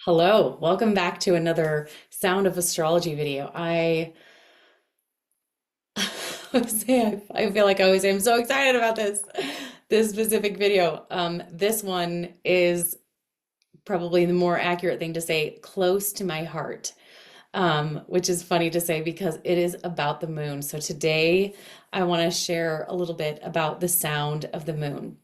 Hello, welcome back to another Sound of Astrology video. I feel like I always say I'm so excited about this specific video. This one is probably the more accurate thing to say, close to my heart, which is funny to say because it is about the moon. So today I want to share a little bit about the sound of the moon.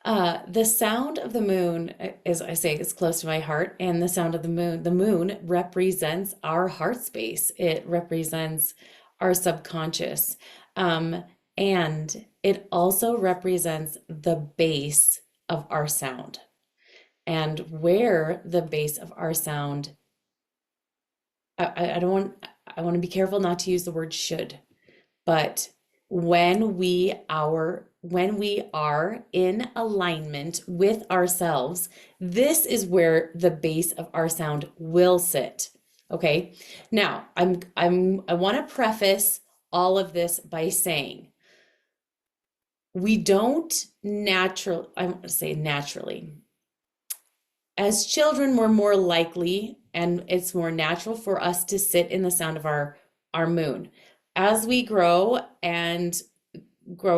The sound of the moon, as I say, is close to my heart, and the moon represents our heart space. It represents our subconscious. Um, and it also represents the base of our sound. And where the base of our sound, I don't want, I want to be careful not to use the word should, but when we are in alignment with ourselves, this is where the base of our sound will sit. Okay. Now, I want to preface all of this by saying we don't natural, I want to say naturally. As children, we're more likely and it's more natural for us to sit in the sound of our moon. As we grow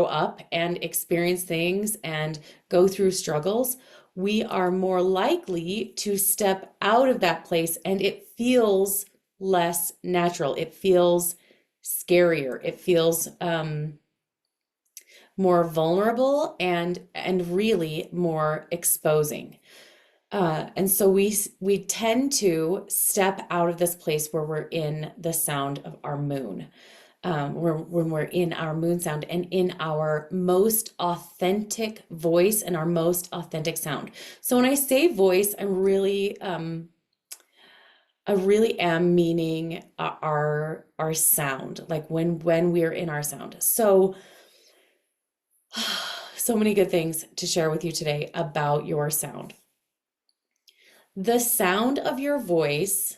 up and experience things and go through struggles, we are more likely to step out of that place and it feels less natural. It feels scarier. It feels more vulnerable and really more exposing. And so we tend to step out of this place where we're in the sound of our moon, when we're in our moon sound and in our most authentic voice and our most authentic sound. So when I say voice, I really am meaning our sound, like when we are in our sound. So so many good things to share with you today about your sound. The sound of your voice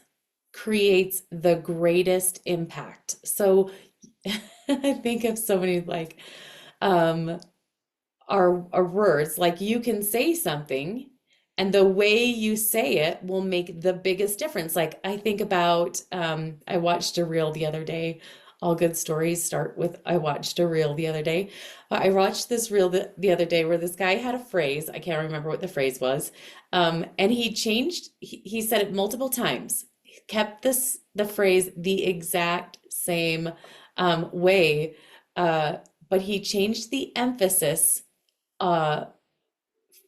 creates the greatest impact. So I think of so many like um our words, like you can say something and the way you say it will make the biggest difference. Like I think about I watched a reel the other day. All good stories start with I watched a reel the other day. I watched this reel the other day where this guy had a phrase. I can't remember what the phrase was. And he said it multiple times. He kept the phrase the exact same way, but he changed the emphasis uh,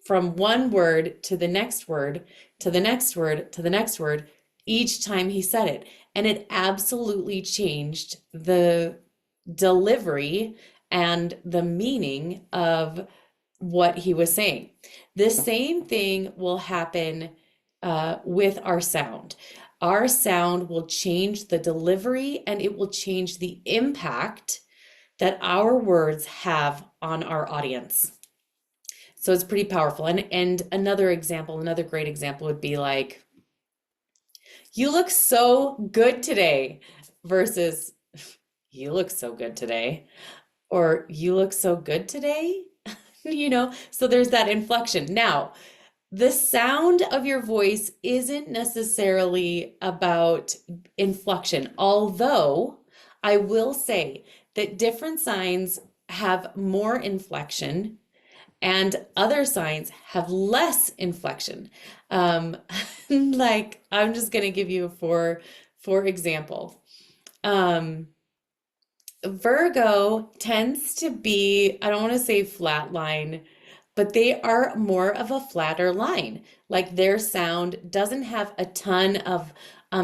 from one word to the next word, to the next word, to the next word, each time he said it. And it absolutely changed the delivery and the meaning of what he was saying. The same thing will happen with our sound. Our sound will change the delivery and it will change the impact that our words have on our audience. So it's pretty powerful. And another example, another great example would be like, you look so good today versus you look so good today or you look so good today. So there's that inflection. Now, the sound of your voice isn't necessarily about inflection, although I will say that different signs have more inflection and other signs have less inflection. Um, like I'm just going to give you for example. Um, Virgo tends to be, I don't want to say flat line, but they are more of a flatter line. Like their sound doesn't have a ton of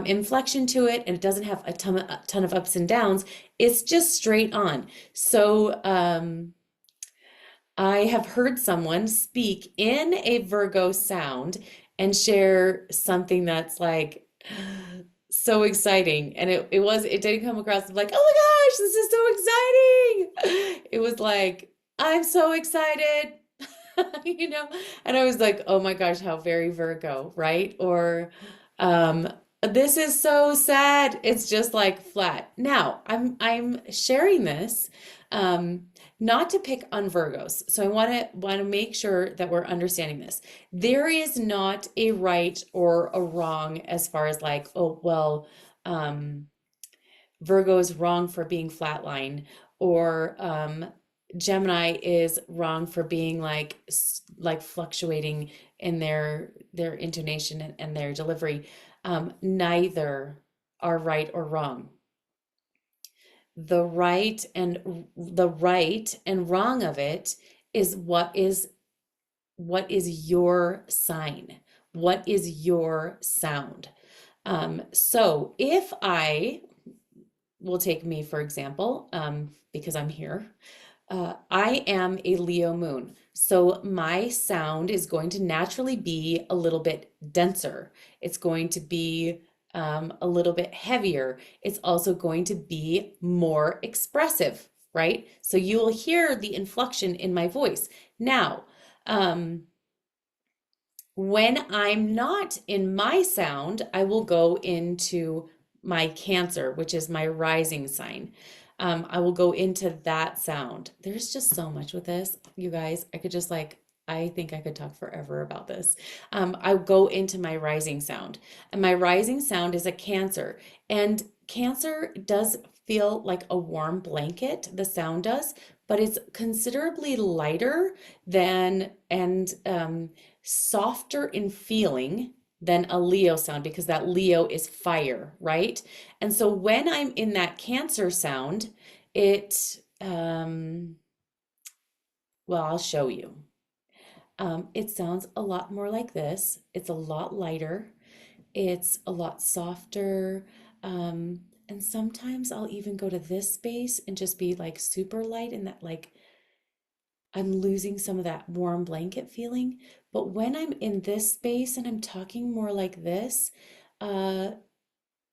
inflection to it, and it doesn't have a ton of ups and downs. It's just straight on. So I have heard someone speak in a Virgo sound and share something that's like so exciting. And it didn't come across like, oh my gosh, this is so exciting. It was like, I'm so excited, you know? And I was like, oh my gosh, how very Virgo, right? Or um, this is so sad. It's just like flat. Now, I'm sharing this. Um, not to pick on Virgos. So I want to make sure that we're understanding this. There is not a right or a wrong as far as like, oh, well, um, Virgo is wrong for being flatline, or Gemini is wrong for being like fluctuating in their intonation and their delivery. Neither are right or wrong. The right and wrong of it is what is your sign? What is your sound? So if I will take me for example, because I'm here. I am a Leo moon, so my sound is going to naturally be a little bit denser. It's going to be a little bit heavier. It's also going to be more expressive, right? So you'll hear the inflection in my voice. Now, um, when I'm not in my sound, I will go into my Cancer, which is my rising sign. I will go into that sound. There's just so much with this, you guys. I could just like, I think I could talk forever about this. I'll go into my rising sound, and my rising sound is a Cancer. And Cancer does feel like a warm blanket, the sound does, but it's considerably lighter than and softer in feeling than a Leo sound, because that Leo is fire, right? And so when I'm in that Cancer sound, it, well, I'll show you. It sounds a lot more like this. It's a lot lighter. It's a lot softer. And sometimes I'll even go to this space and just be like super light in that, like, I'm losing some of that warm blanket feeling. But when I'm in this space and I'm talking more like this, uh,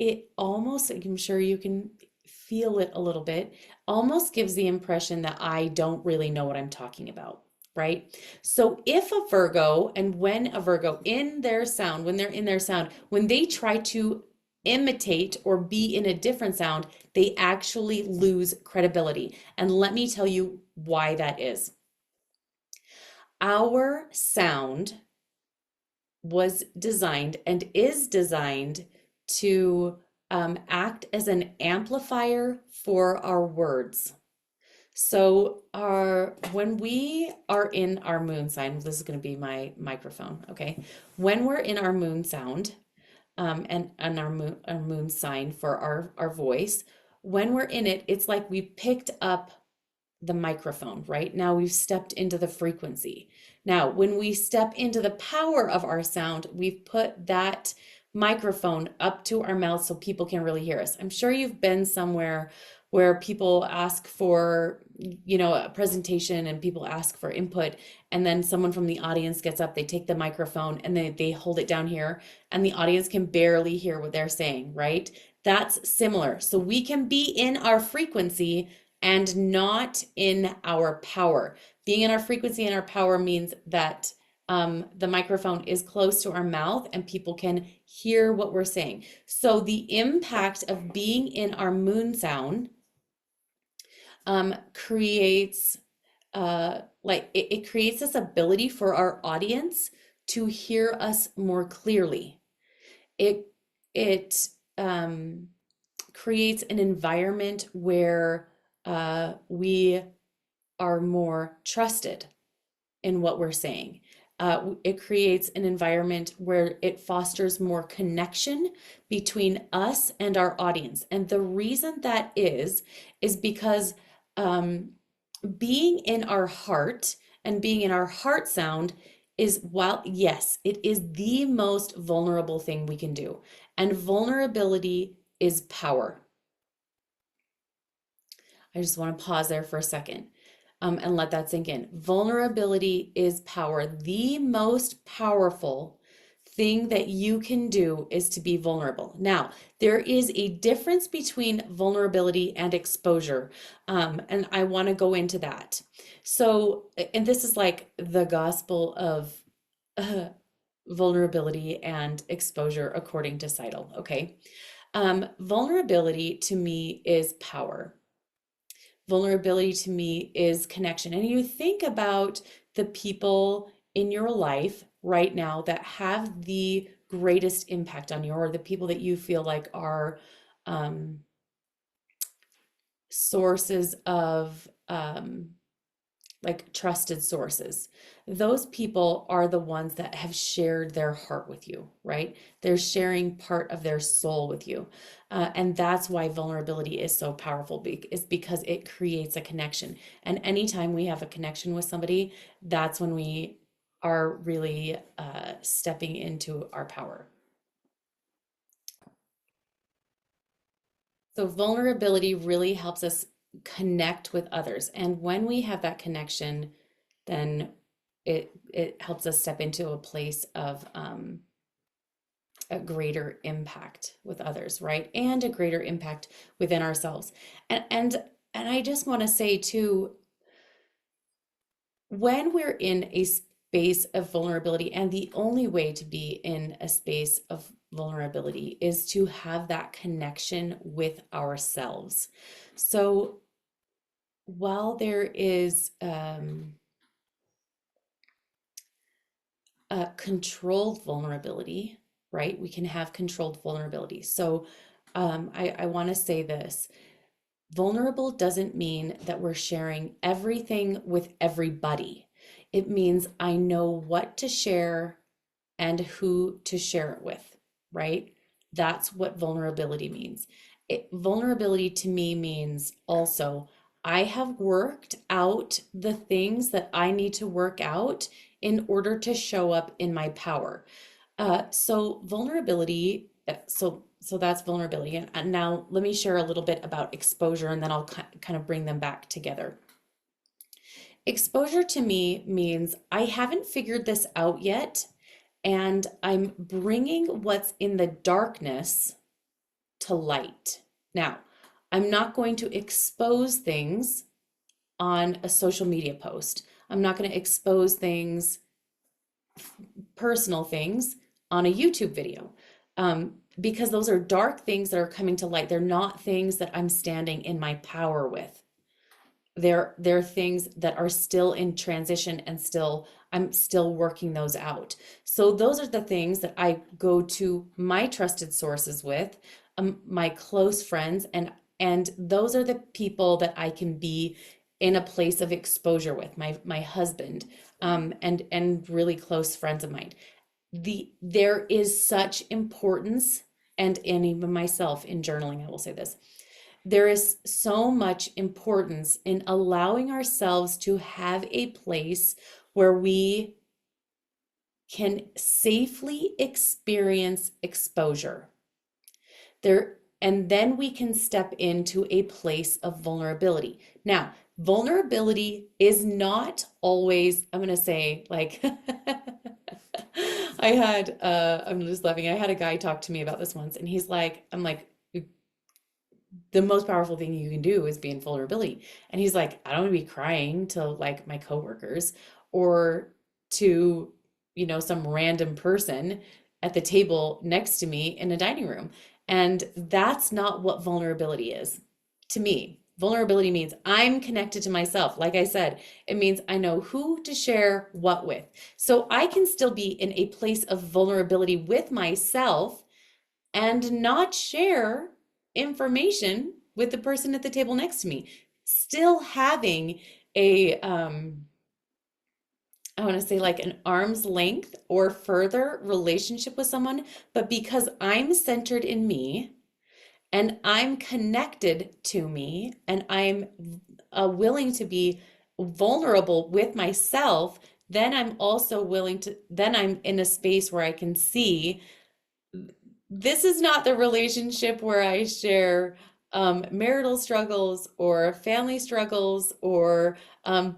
it almost, I'm sure you can feel it a little bit, almost gives the impression that I don't really know what I'm talking about, right? So if a Virgo, and when a Virgo in their sound, when they're in their sound, when they try to imitate or be in a different sound, they actually lose credibility. And let me tell you why that is. Our sound was designed and is designed to act as an amplifier for our words. So our when we are in our moon sign, this is going to be my microphone, okay? When we're in our moon sound, and our moon sign for our voice, when we're in it, it's like we picked up the microphone, right? Now we've stepped into the frequency. Now, when we step into the power of our sound, we've put that microphone up to our mouth so people can really hear us. I'm sure you've been somewhere where people ask for, a presentation and people ask for input, and then someone from the audience gets up, they take the microphone and they hold it down here, and the audience can barely hear what they're saying, right? That's similar. So we can be in our frequency and not in our power. Being in our frequency and our power means that the microphone is close to our mouth and people can hear what we're saying. So the impact of being in our moon sound creates it creates this ability for our audience to hear us more clearly. It creates an environment where we are more trusted in what we're saying. It creates an environment where it fosters more connection between us and our audience. And the reason that is because being in our heart and being in our heart sound is, while yes, it is the most vulnerable thing we can do. And vulnerability is power. I just want to pause there for a second, and let that sink in. Vulnerability is power. The most powerful thing that you can do is to be vulnerable. Now, there is a difference between vulnerability and exposure, and I want to go into that. So, and this is like the gospel of uh, vulnerability and exposure according to Seidel, okay? Vulnerability to me is power. vulnerability to me is connection. And you think about the people in your life right now that have the greatest impact on you, or the people that you feel like are um, sources of like trusted sources. Those people are the ones that have shared their heart with you, right? They're sharing part of their soul with you. And that's why vulnerability is so powerful, is because it creates a connection. And anytime we have a connection with somebody, that's when we are really stepping into our power. So vulnerability really helps us connect with others. And when we have that connection, then it helps us step into a place of a greater impact with others, right? And a greater impact within ourselves. And I just want to say too, when we're in a space of vulnerability, and the only way to be in a space of vulnerability is to have that connection with ourselves. So while there is controlled vulnerability, right? We can have controlled vulnerability. So I want to say this. Vulnerable doesn't mean that we're sharing everything with everybody. It means I know what to share and who to share it with, right? That's what vulnerability means. Vulnerability to me means also I have worked out the things that I need to work out in order to show up in my power. So vulnerability, so that's vulnerability. And now let me share a little bit about exposure, and then I'll kind of bring them back together. Exposure to me means I haven't figured this out yet, and I'm bringing what's in the darkness to light. Now, I'm not going to expose things on a social media post. I'm not going to expose things, personal things, on a YouTube video, because those are dark things that are coming to light. They're not things that I'm standing in my power with. They're things that are still in transition, and still I'm still working those out. So those are the things that I go to my trusted sources with, my close friends, and those are the people that I can be in a place of exposure with, my husband, and really close friends of mine. There is such importance, and even myself in journaling, I will say this, there is so much importance in allowing ourselves to have a place where we can safely experience exposure. And then we can step into a place of vulnerability. Now, vulnerability is not always, I'm going to say, like, I'm just laughing. I had a guy talk to me about this once, and he's like, I'm like, the most powerful thing you can do is be in vulnerability. And he's like, I don't want to be crying to like my coworkers, or to, some random person at the table next to me in a dining room. And that's not what vulnerability is to me. Vulnerability means I'm connected to myself. Like I said, it means I know who to share what with. So I can still be in a place of vulnerability with myself and not share information with the person at the table next to me. Still having a, I want to say like an arm's length or further relationship with someone, but because I'm centered in me and I'm connected to me, and I'm willing to be vulnerable with myself, then I'm also willing to, then I'm in a space where I can see this is not the relationship where I share marital struggles or family struggles or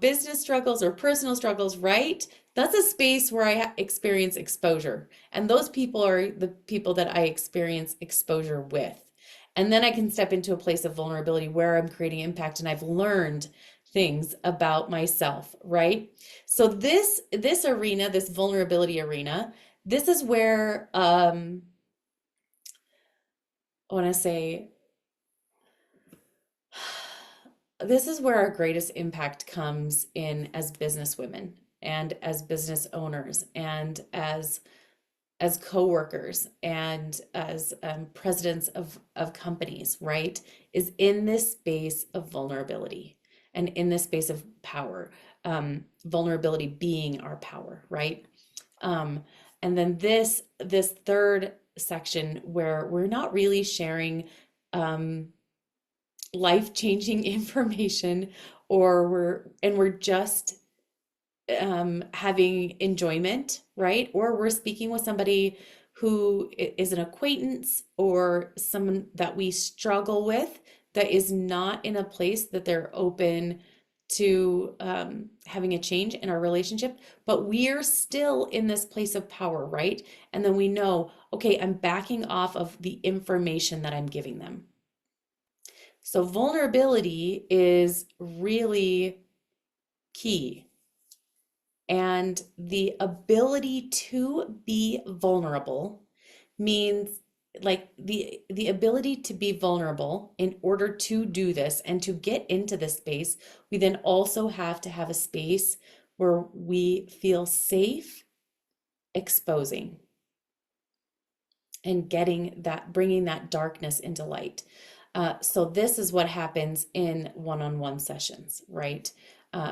business struggles or personal struggles, right? That's a space where I experience exposure. And those people are the people that I experience exposure with. And then I can step into a place of vulnerability where I'm creating impact, and I've learned things about myself, right? So this arena, this vulnerability arena, this is where I want to say this is where our greatest impact comes in as business women and as business owners and as co-workers and as presidents of companies, right? Is in this space of vulnerability and in this space of power, vulnerability being our power, right? Um, and then this third section where we're not really sharing um, life-changing information, or we're just having enjoyment, right? Or we're speaking with somebody who is an acquaintance or someone that we struggle with, that is not in a place that they're open to having a change in our relationship, but we're still in this place of power, right? And then we know, okay, I'm backing off of the information that I'm giving them. So vulnerability is really key. And the ability to be vulnerable means, like, the ability to be vulnerable in order to do this and to get into this space, we then also have to have a space where we feel safe exposing and getting that, bringing that darkness into light. So this is what happens in one-on-one sessions, right?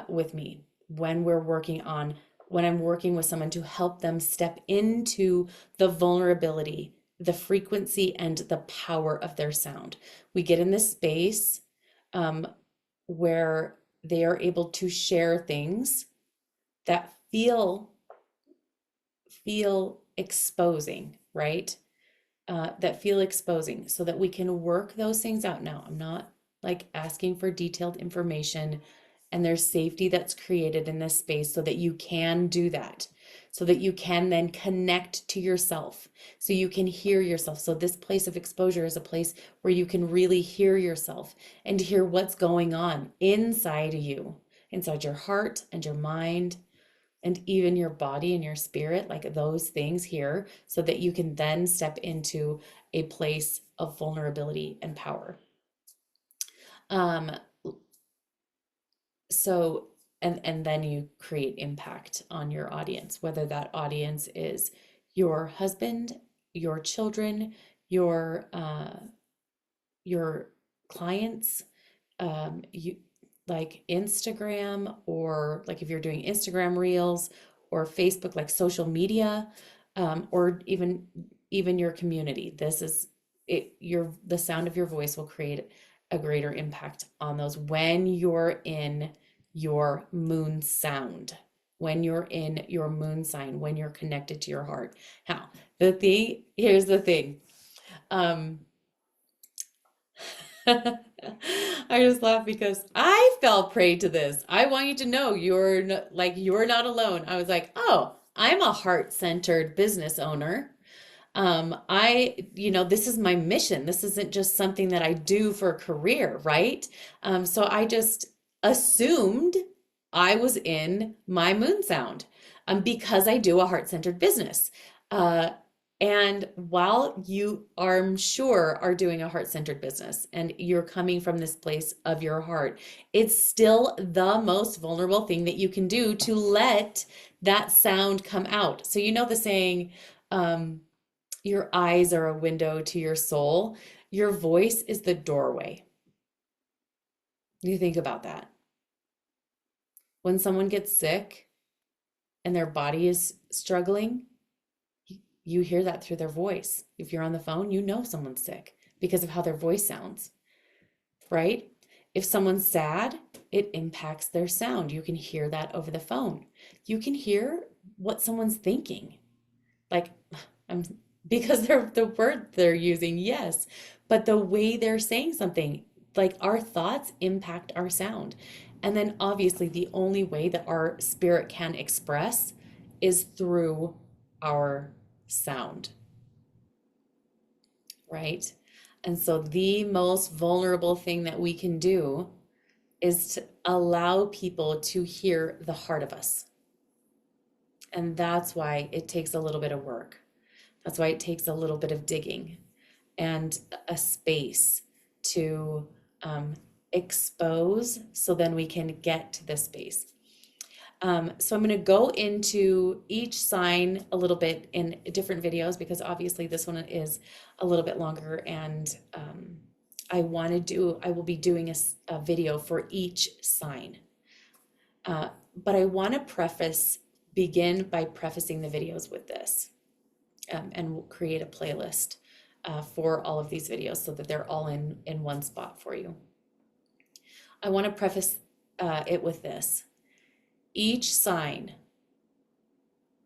With me when we're working on, when I'm working with someone to help them step into the vulnerability, the frequency, and the power of their sound. We get in this space um, where they are able to share things that feel exposing, right? That feel exposing, so that we can work those things out. Now, I'm not like asking for detailed information, and there's safety that's created in this space so that you can do that, so that you can then connect to yourself, so you can hear yourself. So this place of exposure is a place where you can really hear yourself and hear what's going on inside of you, inside your heart and your mind and even your body and your spirit, like those things here, so that you can then step into a place of vulnerability and power. Um, so and then you create impact on your audience, whether that audience is your husband, your children, your clients, you like Instagram, or like if you're doing Instagram reels or Facebook, like social media, or even your community. This is it, your the sound of your voice will create a greater impact on those when you're in your moon sound, when you're in your moon sign, when you're connected to your heart. Now, here's the thing. Um, I just laugh because I fell prey to this. I want you to know you're not alone. I was like, oh, I'm a heart-centered business owner. This is my mission. This isn't just something that I do for a career, right? So I just assumed I was in my moon sound, because I do a heart-centered business. Uh, and while you are, I'm sure, are doing a heart-centered business and you're coming from this place of your heart, it's still the most vulnerable thing that you can do to let that sound come out. So you know the saying, um, your eyes are a window to your soul. Your voice is the doorway. You think about that. When someone gets sick and their body is struggling, you hear that through their voice. If you're on the phone, you know someone's sick because of how their voice sounds, right? If someone's sad, it impacts their sound. You can hear that over the phone. You can hear what someone's thinking. Like, I'm because they're the word they're using, yes, but the way they're saying something, like our thoughts impact our sound. And then obviously the only way that our spirit can express is through our sound, right? And so the most vulnerable thing that we can do is to allow people to hear the heart of us. And that's why it takes a little bit of work. That's why it takes a little bit of digging and a space to um, expose so then we can get to this space. So I'm going to go into each sign a little bit in different videos because obviously this one is a little bit longer, and I will be doing a video for each sign. But I want to begin by prefacing the videos with this, and we'll create a playlist for all of these videos so that they're all in one spot for you. I want to preface it with this. Each sign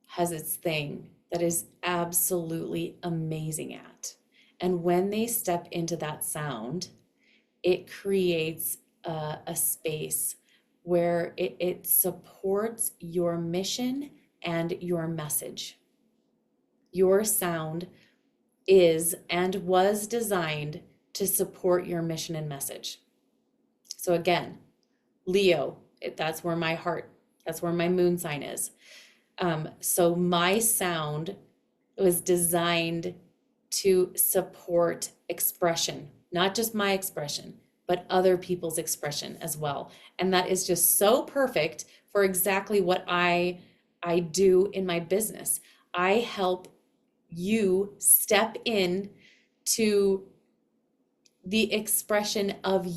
has its thing that is absolutely amazing at. And when they step into that sound, it creates a space where it supports your mission and your message. Your sound is and was designed to support your mission and message. So again, Leo, that's where my moon sign is. So my sound was designed to support expression, not just my expression, but other people's expression as well. And that is just so perfect for exactly what I do in my business. I help you step in to the expression of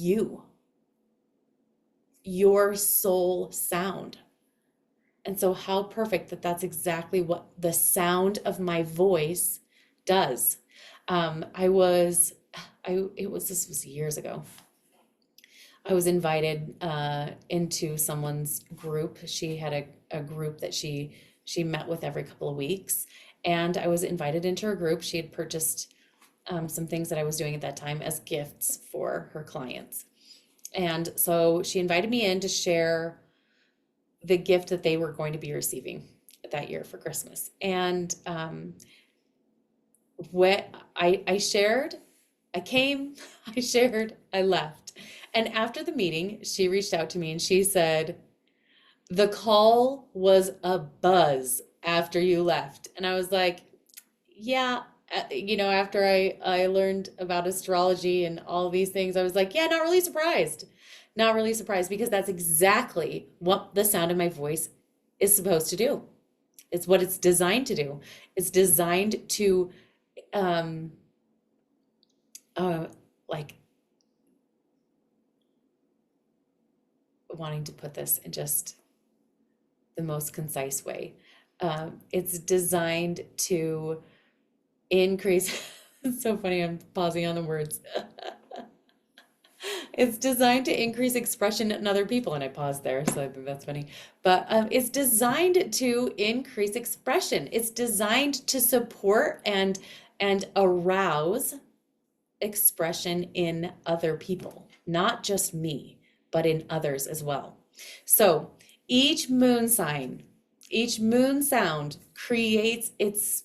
your soul sound. And so how perfect that that's exactly what the sound of my voice does. This was years ago. I was invited into someone's group. She had a group that she met with every couple of weeks. And I was invited into her group. She had purchased some things that I was doing at that time as gifts for her clients. And so she invited me in to share the gift that they were going to be receiving that year for Christmas. And what I shared, I came, I shared, I left. And after the meeting, she reached out to me and she said, the call was a buzz after you left. And I was like, yeah, after I learned about astrology and all these things, I was like, yeah, not really surprised. Not really surprised, because that's exactly what the sound of my voice is supposed to do. It's what it's designed to do. It's designed to, like, wanting to put this in just the most concise way. It's designed to increase. It's so funny, I'm pausing on the words. It's designed to increase expression in other people, and I paused there, so I think that's funny. But it's designed to increase expression. It's designed to support and arouse expression in other people, not just me, but in others as well. So each moon sign, each moon sound creates its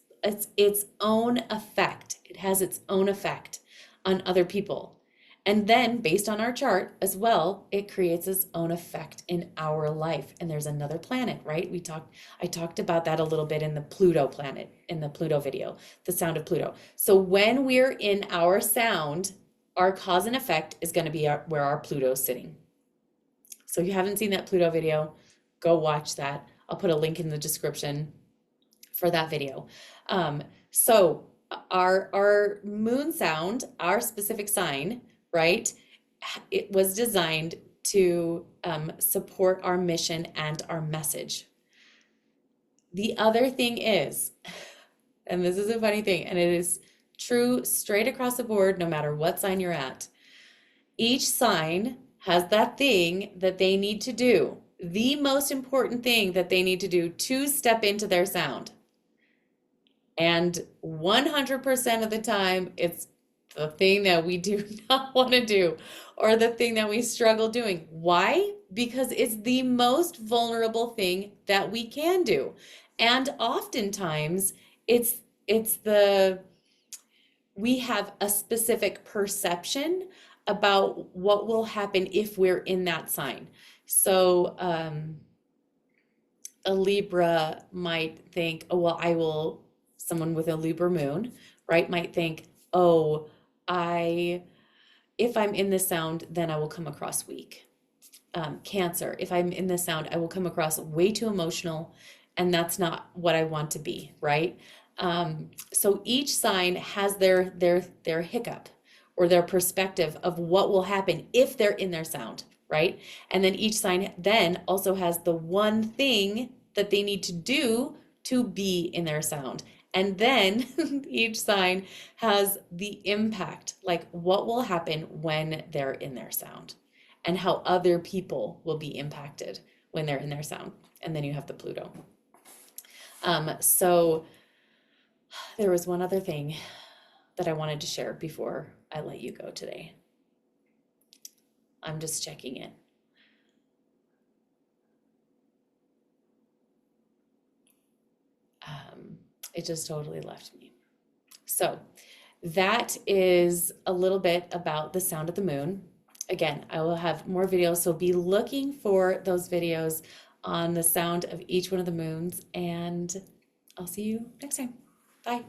own effect. It has its own effect on other people. And then based on our chart as well, it creates its own effect in our life. And there's another planet, right? I talked about that a little bit in the Pluto planet, in the Pluto video, the sound of Pluto. So when we're in our sound, our cause and effect is going to be where our Pluto's sitting. So if you haven't seen that Pluto video, go watch that. I'll put a link in the description for that video. So our moon sound, our specific sign, right? It was designed to support our mission and our message. The other thing is, and this is a funny thing, and it is true straight across the board, no matter what sign you're at, each sign has that thing that they need to do, the most important thing that they need to do to step into their sound. And 100% of the time, it's the thing that we do not want to do, or the thing that we struggle doing. Why? Because it's the most vulnerable thing that we can do. And oftentimes we have a specific perception about what will happen if we're in that sign. So a Libra might think, oh, well, someone with a Libra moon, right, might think, oh, I if I'm in this sound, then I will come across weak. Cancer, if I'm in this sound, I will come across way too emotional, and that's not what I want to be, right? So each sign has their hiccup or their perspective of what will happen if they're in their sound, right? And then each sign then also has the one thing that they need to do to be in their sound. And then each sign has the impact, like what will happen when they're in their sound and how other people will be impacted when they're in their sound. And then you have the Pluto. So there was one other thing that I wanted to share before I let you go today. I'm just checking it. It just totally left me. So that is a little bit about the sound of the moon. Again, I will have more videos, so be looking for those videos on the sound of each one of the moons, and I'll see you next time. Bye.